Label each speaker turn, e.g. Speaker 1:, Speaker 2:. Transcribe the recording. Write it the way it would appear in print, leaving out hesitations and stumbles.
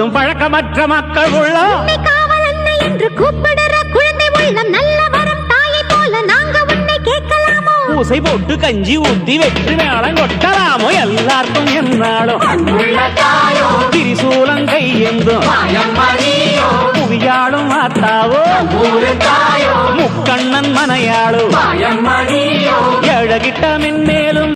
Speaker 1: முழுவதும் பழக்கமற்ற மக்கள் உள்ளம்
Speaker 2: காவலன்னை என்று கூப்பிடுற குழந்தை உள்ளம் நல்ல வரம் தாயை போல நாங்க உன்னை கேட்கலாமோ
Speaker 1: பூசை போட்டு கஞ்சி ஊத்தி வெற்றி மேளம் கொட்டலாமோ எல்லாருக்கும் என்னாலும் திரிசூலம் கையெந்தும் புவியாளும் மாத்தாவோ முக்கண்ணன் மனையாளும் ஏழகிட்ட மென்மேலும்